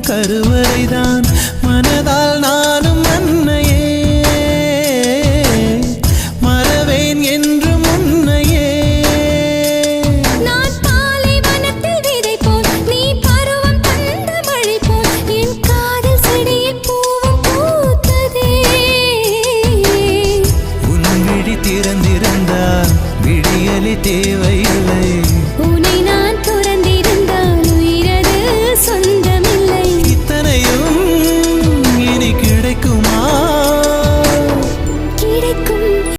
கருவறைதான் மனதால் நானும் அன்னையே மறவேன் என்று முன்னையே. நான் பாலைவனத்தில் விதை போல் நீ பருவம் தந்த மழை போல் என் காதல் செடியில் பூவும் பூத்ததே. உன் விழி திறந்திருந்தால் விடியலி தேவையில்லை. உன்னை நான்